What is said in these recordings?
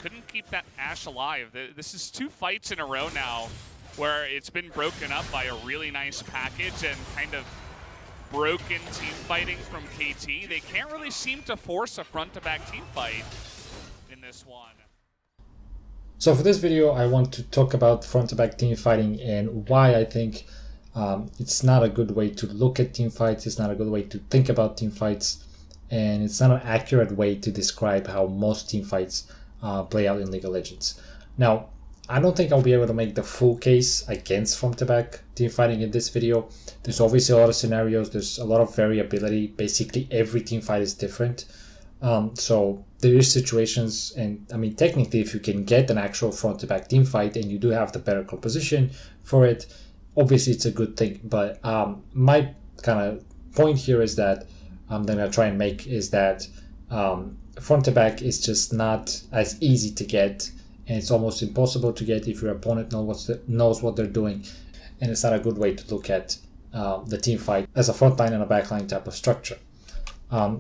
couldn't keep that Ashe alive. This is 2 fights in a row now where it's been broken up by a really nice package and kind of broken team fighting from KT. They can't really seem to force a front-to-back team fight in this one. So for this video, I want to talk about front-to-back team fighting and why I think it's not a good way to look at team fights, it's not a good way to think about team fights, and it's not an accurate way to describe how most team fights play out in League of Legends. Now, I don't think I'll be able to make the full case against front-to-back team fighting in this video. There's obviously a lot of scenarios, there's a lot of variability. Basically, every team fight is different. So there is situations, and I mean, technically, if you can get an actual front-to-back team fight and you do have the better composition for it, obviously it's a good thing. But my kind of point here is that I'm going to try and make is that front-to-back is just not as easy to get, and it's almost impossible to get if your opponent knows what they're doing, and it's not a good way to look at the team fight as a frontline and a backline type of structure.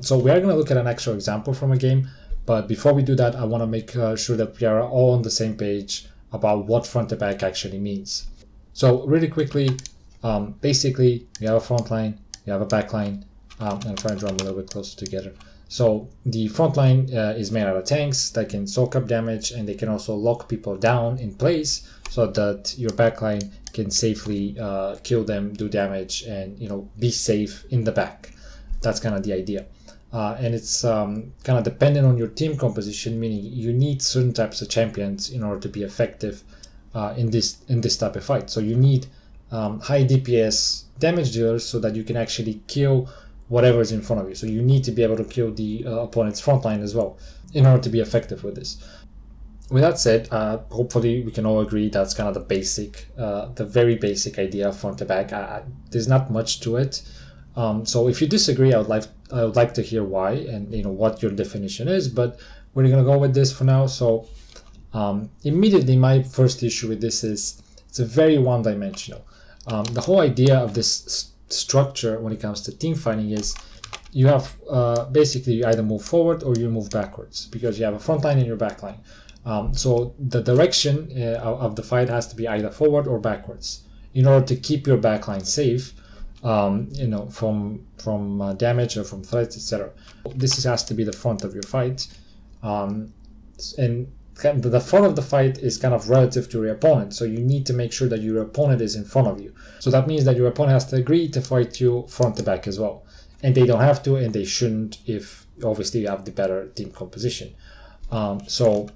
So we are going to look at an actual example from a game, but before we do that, I want to make sure that we are all on the same page about what front-to-back actually means. So really quickly, basically, you have a frontline, you have a backline. I'm going to try and draw them a little bit closer together. So the front line is made out of tanks that can soak up damage, and they can also lock people down in place so that your backline can safely kill them, do damage, and be safe in the back. That's kind of the idea. And it's kind of dependent on your team composition, meaning you need certain types of champions in order to be effective in this type of fight. So you need high DPS damage dealers so that you can actually kill whatever is in front of you. So you need to be able to kill the opponent's frontline as well in order to be effective with this. With that said, hopefully we can all agree that's kind of the very basic idea of front to back. There's not much to it. So if you disagree, I would like to hear why and what your definition is. But we're gonna go with this for now. So immediately, my first issue with this is it's a very one-dimensional. The whole idea of this structure when it comes to team fighting is you have basically you either move forward or you move backwards because you have a front line and your back line. So the direction of the fight has to be either forward or backwards in order to keep your back line safe, from damage or from threats, etc. This has to be the front of your fight, and the front of the fight is kind of relative to your opponent, so you need to make sure that your opponent is in front of you. So that means that your opponent has to agree to fight you front to back as well, and they don't have to, and they shouldn't if obviously you have the better team composition. So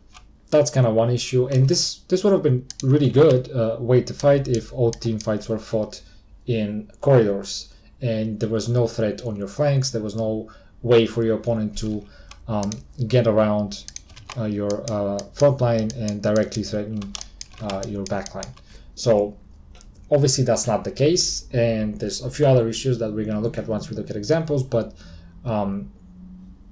that's kind of one issue, and this would have been really good way to fight if all team fights were fought in corridors and there was no threat on your flanks. There was no way for your opponent to get around your front line and directly threaten your back line. So obviously that's not the case, and there's a few other issues that we're going to look at once we look at examples, but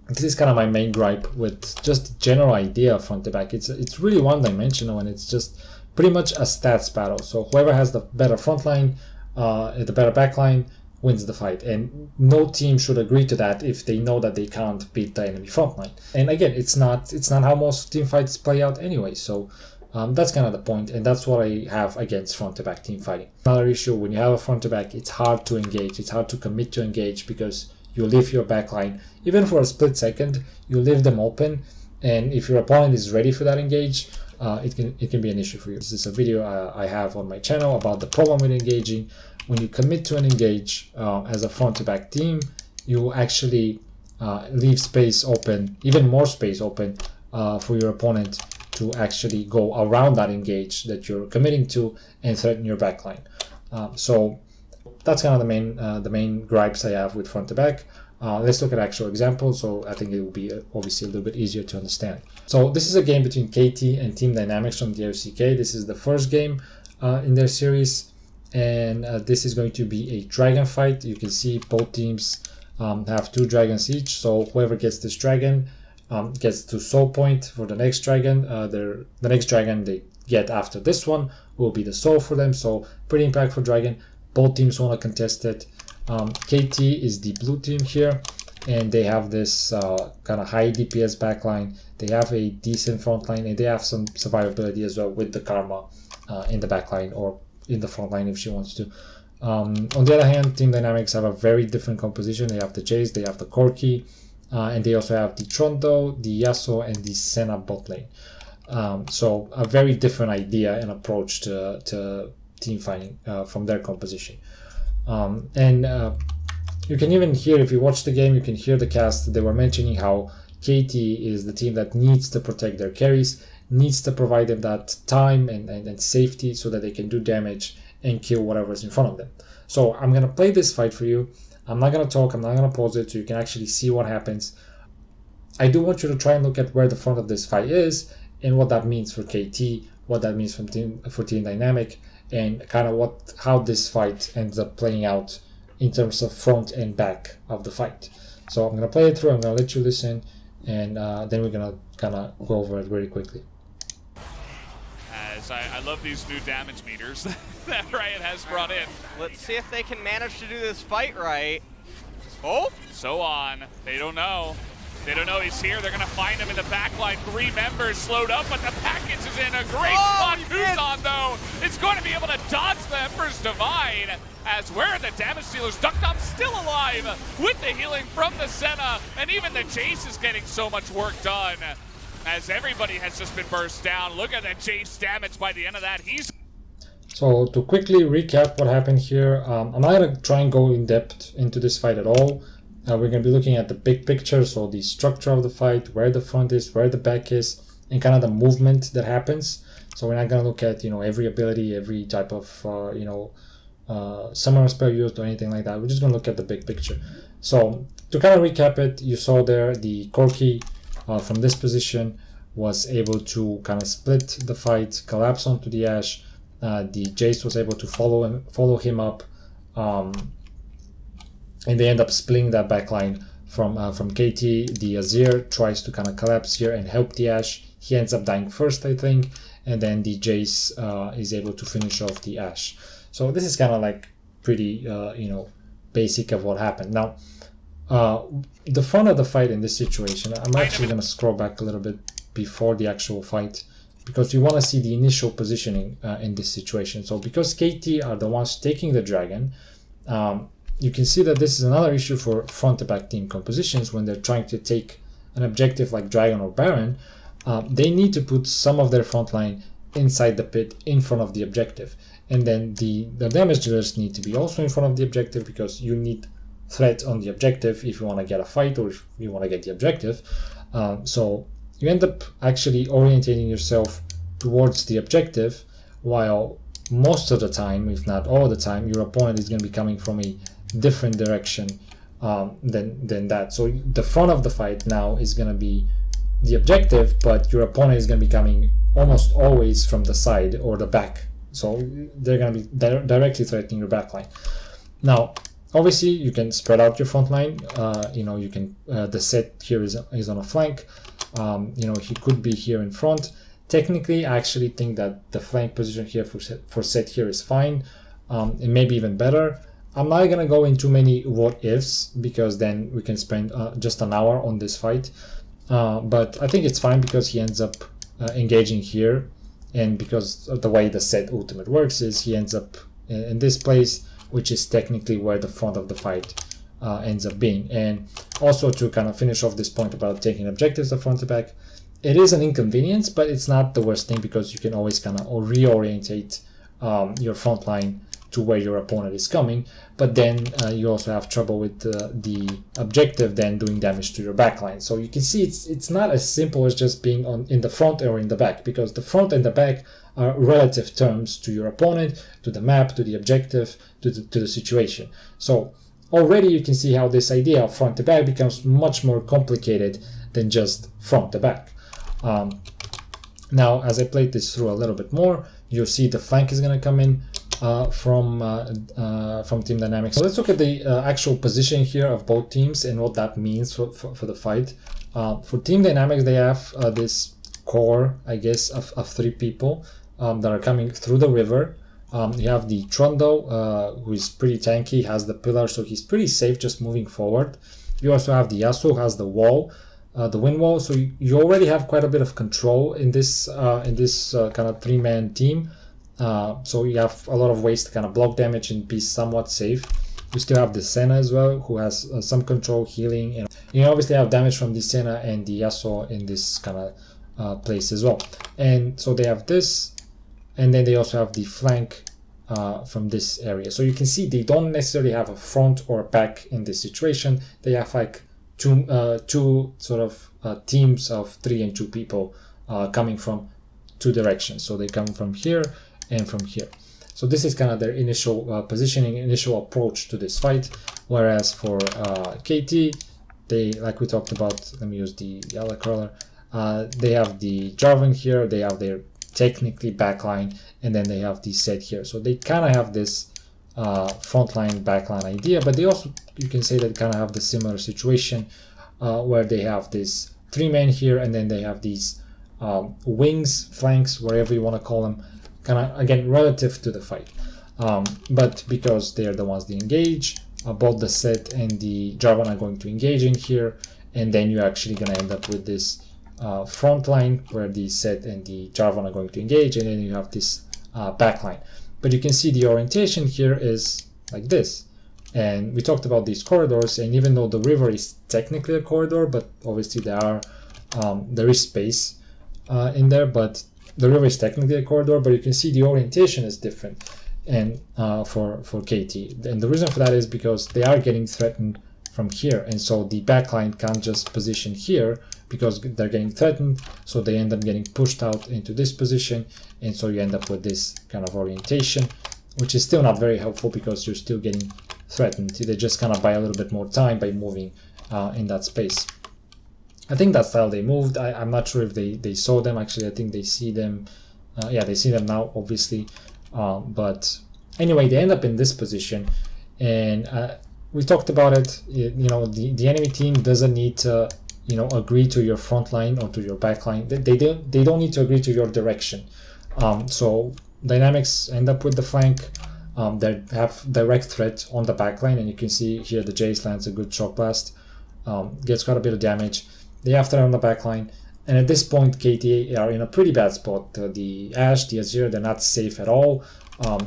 this is kind of my main gripe with just the general idea of front to back. It's really one-dimensional, and it's just pretty much a stats battle. So whoever has the better front line, the better back line, wins the fight, and no team should agree to that if they know that they can't beat the enemy frontline. And again, it's not how most team fights play out anyway. So that's kind of the point, and that's what I have against front to back team fighting. Another issue, when you have a front to back, it's hard to engage. It's hard to commit to engage because you leave your back line, even for a split second, you leave them open, and if your opponent is ready for that engage, it can be an issue for you. This is a video I have on my channel about the problem with engaging. When you commit to an engage as a front-to-back team, you actually leave space open, even more space open, for your opponent to actually go around that engage that you're committing to and threaten your backline. So that's kind of the main gripes I have with front-to-back. Let's look at actual examples, so I think it will be obviously a little bit easier to understand. So this is a game between KT and Team Dynamics from DRCK. This is the first game in their series, and this is going to be a dragon fight. You can see both teams have 2 dragons each, so whoever gets this dragon gets to soul point for the next dragon. The next dragon they get after this one will be the soul for them, so pretty impactful dragon. Both teams want to contest it. KT is the blue team here, and they have this kind of high DPS backline. They have a decent front line, and they have some survivability as well with the Karma in the backline or in the front line if she wants to. On the other hand, Team Dynamics have a very different composition. They have the Jace, they have the Corki, and they also have the Trundle, the Yasuo, and the Senna bot lane. So a very different idea and approach to team fighting from their composition. You can even hear, if you watch the game, you can hear the cast. They were mentioning how KT is the team that needs to protect their carries, needs to provide them that time and safety so that they can do damage and kill whatever's in front of them. So I'm going to play this fight for you. I'm not going to talk, I'm not going to pause it so you can actually see what happens. I do want you to try and look at where the front of this fight is and what that means for KT, what that means for Team Dynamic, and kind of how this fight ends up playing out in terms of front and back of the fight. So I'm going to play it through, I'm going to let you listen, and then we're going to kind of go over it very quickly. As I love these new damage meters that Riot has brought in. Let's see if they can manage to do this fight right. Oh! So on. They don't know. They don't know he's here. They're going to find him in the backline. 3 members slowed up, but the package is in a great spot. Kuzan, though, is going to be able to dodge the Emperor's Divide. As where the damage dealers, Duckdom still alive with the healing from the Senna, and even the Jace is getting so much work done. As everybody has just been burst down. Look at that Jace damage by the end of that. So to quickly recap what happened here, I'm not going to try and go in depth into this fight at all. We're going to be looking at the big picture, so the structure of the fight, where the front is, where the back is, and kind of the movement that happens. So we're not going to look at, every ability, every type of, summon spell used or anything like that. We're just going to look at the big picture. So to kind of recap it, you saw there the Corki from this position was able to kind of split the fight, collapse onto the Ashe. The Jace was able to follow him up, and they end up splitting that backline from KT. The Azir tries to kind of collapse here and help the Ashe. He ends up dying first, I think, and then the Jace is able to finish off the Ashe. So this is kind of like pretty, basic of what happened. Now, the front of the fight in this situation, I'm actually going to scroll back a little bit before the actual fight, because you want to see the initial positioning in this situation. So because KT are the ones taking the dragon, you can see that this is another issue for front to back team compositions when they're trying to take an objective like Dragon or Baron. They need to put some of their front line inside the pit in front of the objective. And then the damage dealers need to be also in front of the objective, because you need threat on the objective if you want to get a fight or if you want to get the objective. So you end up actually orientating yourself towards the objective, while most of the time, if not all the time, your opponent is going to be coming from a different direction than that. So the front of the fight now is going to be the objective, but your opponent is going to be coming almost always from the side or the back. So they're going to be directly threatening your backline. Now, obviously, you can spread out your front line. You can the set here is on a flank. He could be here in front. Technically, I actually think that the flank position here for set here is fine. It may be even better. I'm not going to go into many what ifs, because then we can spend just an hour on this fight. But I think it's fine because he ends up engaging here, and because of the way the set ultimate works is he ends up in this place, which is technically where the front of the fight ends up being. And also, to kind of finish off this point about taking objectives the front to back, it is an inconvenience, but it's not the worst thing, because you can always kind of reorientate your front line to where your opponent is coming. But then you also have trouble with the objective then doing damage to your backline. So you can see it's not as simple as just being in the front or in the back, because the front and the back are relative terms to your opponent, to the map, to the objective, to the situation. So already you can see how this idea of front to back becomes much more complicated than just front to back. Now, as I played this through a little bit more, you'll see the flank is going to come in from Team Dynamics. So let's look at the actual position here of both teams and what that means for the fight. For Team Dynamics, they have this core, I guess, of 3 people that are coming through the river. You have the Trundle, who is pretty tanky, has the pillar, so he's pretty safe just moving forward. You also have the Yasuo who has the wall, the wind wall. So you already have quite a bit of control in this kind of 3-man team. So you have a lot of ways to kind of block damage and be somewhat safe. You still have the Senna as well, who has some control, healing, and you obviously have damage from the Senna and the Yasuo in this kind of place as well. And so they have this, and then they also have the flank from this area. So you can see they don't necessarily have a front or a back in this situation. They have like two sort of teams of 3 and 2 people coming from 2 directions. So they come from here and from here. So this is kind of their initial positioning, initial approach to this fight. Whereas for KT, they, like we talked about, let me use the yellow color, they have the Jarvan here, they have their technically backline, and then they have the set here. So they kind of have this frontline backline idea, but they also, you can say that kind of have the similar situation where they have this 3-man here, and then they have these wings, flanks, whatever you want to call them, kind of again relative to the fight. But because they're the ones that engage, both the set and the Jarvan are going to engage in here, and then you're actually going to end up with this front line where the set and the Jarvan are going to engage, and then you have this back line. But you can see the orientation here is like this. And we talked about these corridors, and even though the river is technically a corridor, but obviously there is space in there, but the river is technically a corridor, but you can see the orientation is different and for KT. And the reason for that is because they are getting threatened from here, and so the backline can't just position here because they're getting threatened, so they end up getting pushed out into this position, and so you end up with this kind of orientation, which is still not very helpful because you're still getting threatened. They just kind of buy a little bit more time by moving in that space. I think that's how they moved. I'm not sure if they saw them. Actually, I think they see them. Yeah, they see them now, obviously. But anyway, they end up in this position, and we talked about it. You know, the enemy team doesn't need to, you know, agree to your front line or to your back line. They don't need to agree to your direction. So Dynamics end up with the flank. They have direct threat on the back line, and you can see here the Jace lands a good shock blast, gets quite a bit of damage. They have threat on the back line, and at this point KT are in a pretty bad spot. The Ashe, the Azir, they're not safe at all.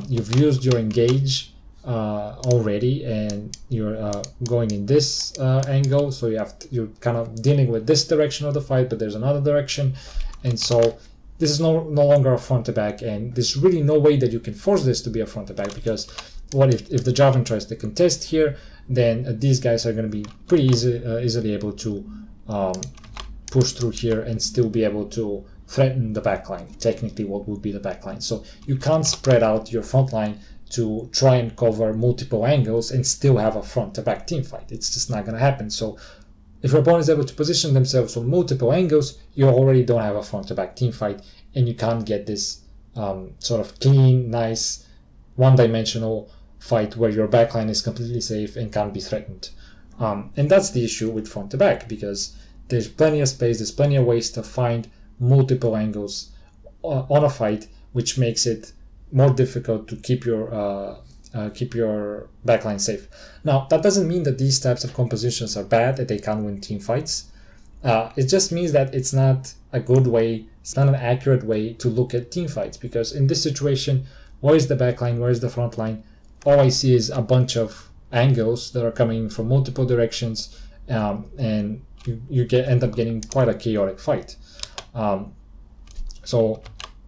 You've used your engage already, and you're going in this angle, so you're kind of dealing with this direction of the fight, but there's another direction, and so this is no longer a front to back, and there's really no way that you can force this to be a front to back, because what if the Jarvan tries to contest here, then these guys are going to be pretty easily able to push through here and still be able to threaten the backline, technically what would be the backline. So you can't spread out your front line to try and cover multiple angles and still have a front to back team fight. It's just not going to happen. So if your opponent is able to position themselves on multiple angles, you already don't have a front to back team fight, and you can't get this sort of clean, nice, one-dimensional fight where your backline is completely safe and can't be threatened. And that's the issue with front to back, because there's plenty of space, there's plenty of ways to find multiple angles on a fight, which makes it more difficult to keep your backline safe. Now, that doesn't mean that these types of compositions are bad, that they can't win team fights. It just means that it's not a good way, it's not an accurate way to look at team fights, because in this situation, where is the backline, where is the front line? All I see is a bunch of angles that are coming from multiple directions, and you end up getting quite a chaotic fight.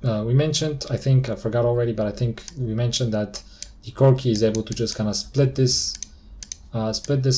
We mentioned, I think I forgot already, but I think we mentioned that the Corki is able to just kind of split this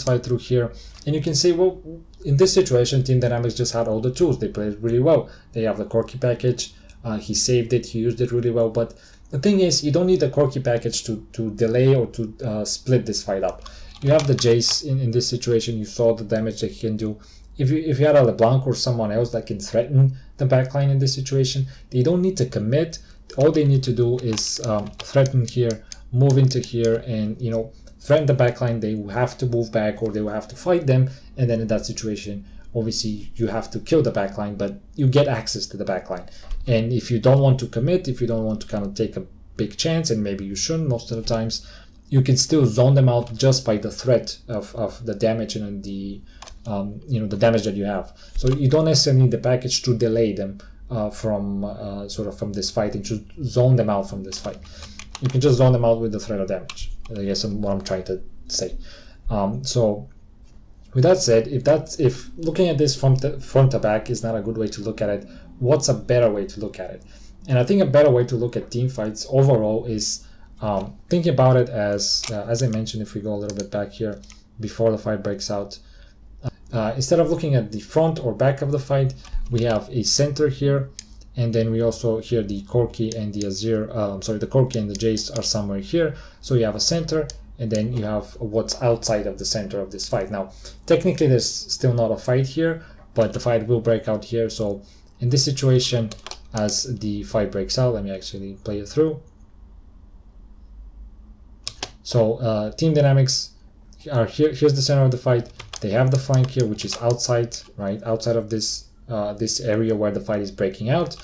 fight through here, and you can say, well, in this situation, Team Dynamics just had all the tools. They played really well. They have the Corki package. He saved it. He used it really well. But the thing is, you don't need the Corki package to delay or to split this fight up. You have the Jace in this situation. You saw the damage that he can do. If you had a LeBlanc or someone else that can threaten the backline in this situation, they don't need to commit. All they need to do is threaten here, move into here, and threaten the backline. They will have to move back, or they will have to fight them, and then in that situation, obviously you have to kill the backline, but you get access to the backline. And if you don't want to commit, if you don't want to kind of take a big chance, and maybe you shouldn't most of the times, you can still zone them out just by the threat of the damage and the the damage that you have. So you don't necessarily need the package to delay them from this fight and to zone them out from this fight. You can just zone them out with the threat of damage. I guess what I'm trying to say. So with that said, if looking at this front to back is not a good way to look at it, what's a better way to look at it? And I think a better way to look at team fights overall is thinking about it as I mentioned, if we go a little bit back here before the fight breaks out, instead of looking at the front or back of the fight, we have a center here, and then we also here the Corki and the Azir, the Corki and the Jace are somewhere here. So you have a center, and then you have what's outside of the center of this fight. Now, technically there's still not a fight here, but the fight will break out here. So in this situation, as the fight breaks out, let me actually play it through. So team dynamics are here. Here's the center of the fight. They have the flank here, which is outside, right? Outside of this this area where the fight is breaking out.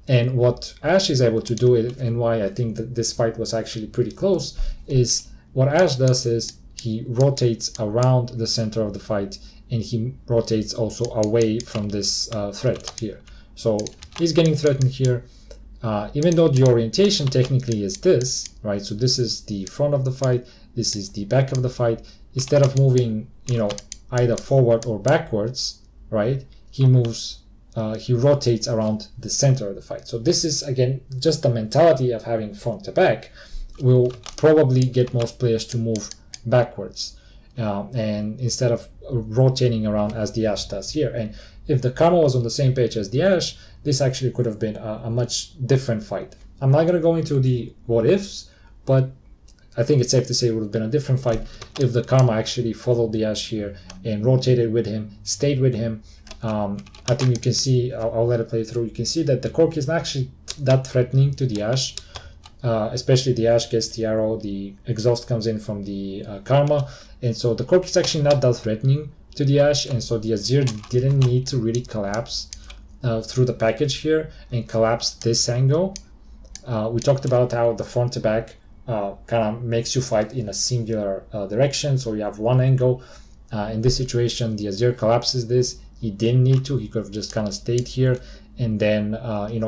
And what Ashe is able to do, and why I think that this fight was actually pretty close, is what Ashe does is he rotates around the center of the fight, and he rotates also away from this threat here. So he's getting threatened here, even though the orientation technically is this, right? So this is the front of the fight, this is the back of the fight. Instead of moving, either forward or backwards, right? He moves, he rotates around the center of the fight. So this is, again, just the mentality of having front to back will probably get most players to move backwards, and instead of rotating around as the Ashe does here. And if the Karma was on the same page as the Ashe, this actually could have been a much different fight. I'm not going to go into the what ifs, but I think it's safe to say it would have been a different fight if the Karma actually followed the Ashe here and rotated with him, stayed with him. I think you can see, I'll let it play through, you can see that the Corki is not actually that threatening to the Ashe, especially the Ashe gets the arrow, the exhaust comes in from the Karma, and so the Corki is actually not that threatening to the Ashe, and so the Azir didn't need to really collapse through the package here and collapse this angle. We talked about how the front to back kind of makes you fight in a singular direction, so you have one angle. In this situation, the Azir collapses this. He didn't need to, he could have just kind of stayed here, and then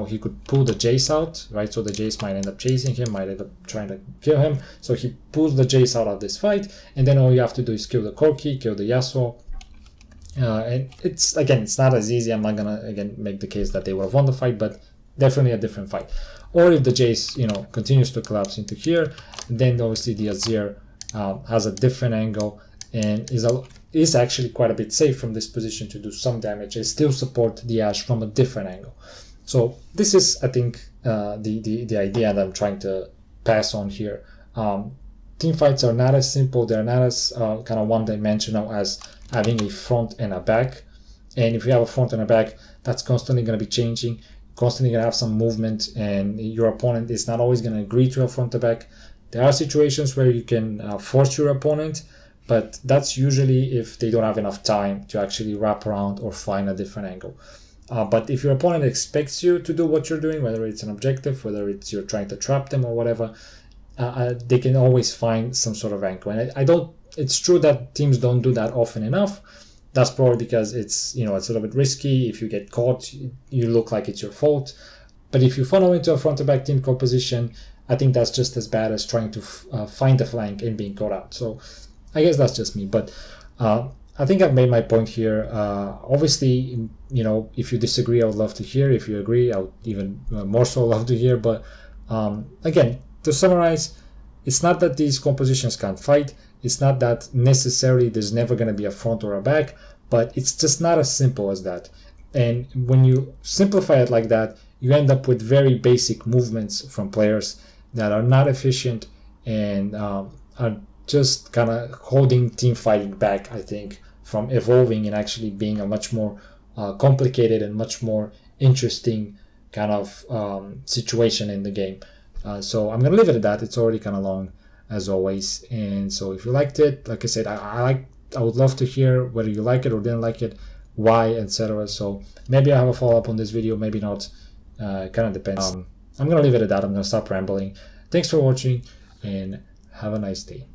he could pull the Jace out, right? So the Jace might end up chasing him, might end up trying to kill him. So he pulls the Jace out of this fight, and then all you have to do is kill the Corki, kill the Yasuo. And it's not as easy. I'm not gonna make the case that they would have won the fight, but definitely a different fight. Or if the Jace continues to collapse into here, then obviously the Azir has a different angle and is actually quite a bit safe from this position to do some damage and still support the Ashe from a different angle. So this is, I think, the idea that I'm trying to pass on here. Team fights are not as simple. They're not as kind of one-dimensional as having a front and a back. And if you have a front and a back, that's constantly going to be changing, constantly going to have some movement, and your opponent is not always going to agree to a front to back. There are situations where you can force your opponent, but that's usually if they don't have enough time to actually wrap around or find a different angle. But if your opponent expects you to do what you're doing, whether it's an objective, whether it's you're trying to trap them or whatever, they can always find some sort of angle. And it's true that teams don't do that often enough. That's probably because it's a little bit risky. If you get caught, you look like it's your fault. But if you funnel into a front to back team composition, I think that's just as bad as trying to find the flank and being caught out. So I guess that's just me, but I think I've made my point here. Obviously, if you disagree, I would love to hear. If you agree, I would even more so love to hear. But again, to summarize, it's not that these compositions can't fight. It's not that necessarily there's never going to be a front or a back, but it's just not as simple as that. And when you simplify it like that, you end up with very basic movements from players that are not efficient and are just kind of holding team fighting back, I think, from evolving and actually being a much more complicated and much more interesting kind of situation in the game. So I'm going to leave it at that. It's already kind of long, as always. And so if you liked it, like I said, I would love to hear whether you like it or didn't like it, why, etc. So maybe I have a follow-up on this video, maybe not. Kind of depends. I'm going to leave it at that. I'm going to stop rambling. Thanks for watching, and Have a nice day.